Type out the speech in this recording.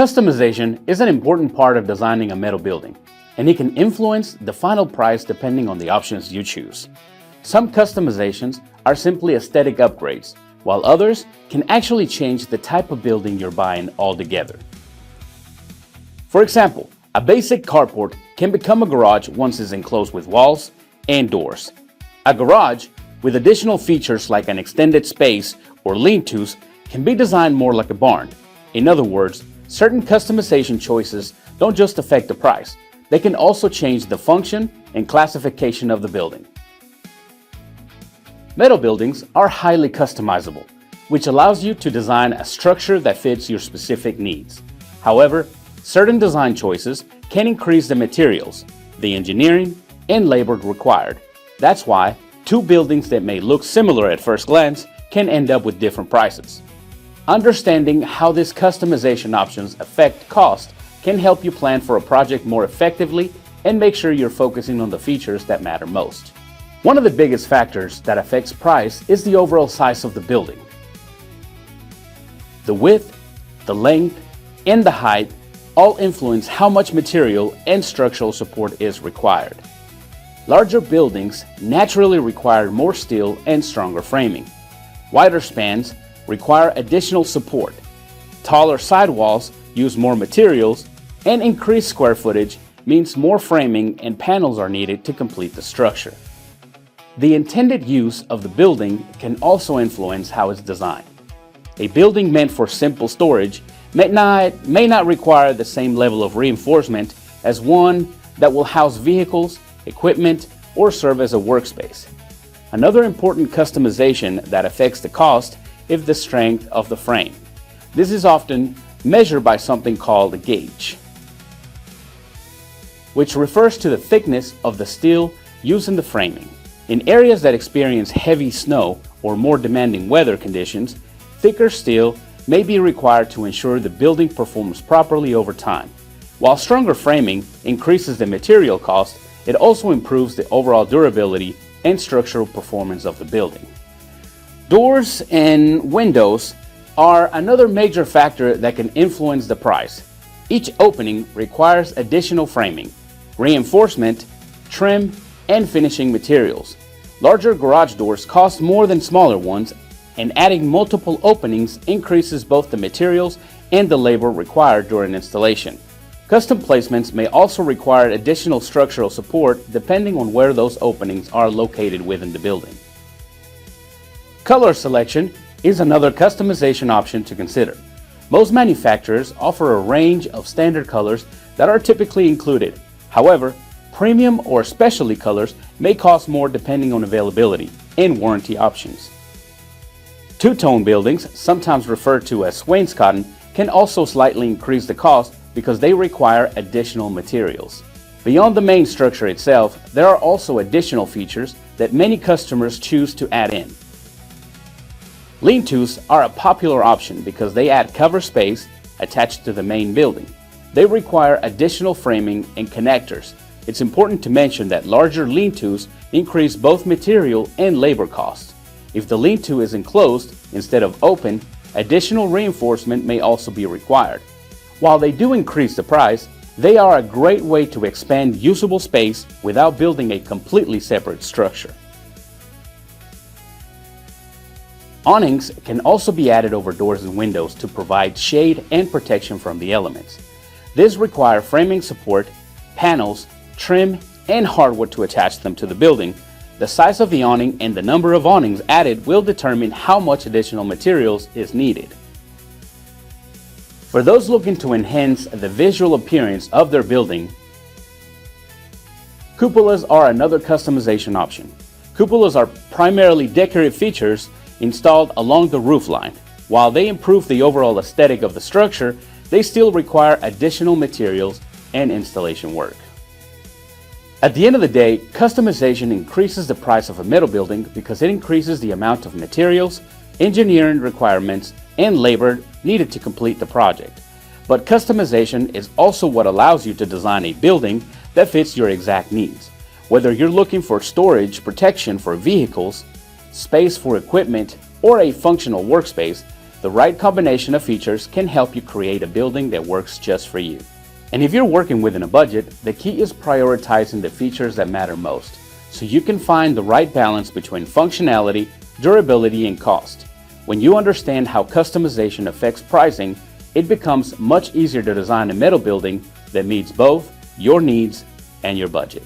Customization is an important part of designing a metal building, and it can influence the final price depending on the options you choose. Some customizations are simply aesthetic upgrades, while others can actually change the type of building you're buying altogether. For example, a basic carport can become a garage once it's enclosed with walls and doors. A garage with additional features like an extended space or lean-tos can be designed more like a barn. In other words, certain customization choices don't just affect the price, they can also change the function and classification of the building. Metal buildings are highly customizable, which allows you to design a structure that fits your specific needs. However, certain design choices can increase the materials, the engineering, and labor required. That's why two buildings that may look similar at first glance can end up with different prices. Understanding how these customization options affect cost can help you plan for a project more effectively and make sure you're focusing on the features that matter most. One of the biggest factors that affects price is the overall size of the building. The width, the length, and the height all influence how much material and structural support is required. Larger buildings naturally require more steel and stronger framing. Wider spans require additional support. Taller sidewalls use more materials, and increased square footage means more framing and panels are needed to complete the structure. The intended use of the building can also influence how it's designed. A building meant for simple storage may not require the same level of reinforcement as one that will house vehicles, equipment, or serve as a workspace. Another important customization that affects the cost is the strength of the frame. This is often measured by something called a gauge, which refers to the thickness of the steel used in the framing. In areas that experience heavy snow or more demanding weather conditions, thicker steel may be required to ensure the building performs properly over time. While stronger framing increases the material cost, it also improves the overall durability and structural performance of the building. Doors and windows are another major factor that can influence the price. Each opening requires additional framing, reinforcement, trim, and finishing materials. Larger garage doors cost more than smaller ones, and adding multiple openings increases both the materials and the labor required during installation. Custom placements may also require additional structural support depending on where those openings are located within the building. Color selection is another customization option to consider. Most manufacturers offer a range of standard colors that are typically included. However, premium or specialty colors may cost more depending on availability and warranty options. Two-tone buildings, sometimes referred to as wainscoting, can also slightly increase the cost because they require additional materials. Beyond the main structure itself, there are also additional features that many customers choose to add in. Lean-tos are a popular option because they add cover space attached to the main building. They require additional framing and connectors. It's important to mention that larger lean-tos increase both material and labor costs. If the lean-to is enclosed instead of open, additional reinforcement may also be required. While they do increase the price, they are a great way to expand usable space without building a completely separate structure. Awnings can also be added over doors and windows to provide shade and protection from the elements. These require framing support, panels, trim, and hardwood to attach them to the building. The size of the awning and the number of awnings added will determine how much additional materials is needed. For those looking to enhance the visual appearance of their building, cupolas are another customization option. Cupolas are primarily decorative features installed along the roof line. While they improve the overall aesthetic of the structure, they still require additional materials and installation work. At the end of the day, customization increases the price of a metal building because it increases the amount of materials, engineering requirements, and labor needed to complete the project. But customization is also what allows you to design a building that fits your exact needs. Whether you're looking for storage, protection for vehicles, space for equipment, or a functional workspace, The right combination of features can help you create a building that works just for you. And if you're working within a budget, the key is prioritizing the features that matter most, so you can find the right balance between functionality, durability, and cost. When you understand how customization affects pricing, it becomes much easier to design a metal building that meets both your needs and your budget.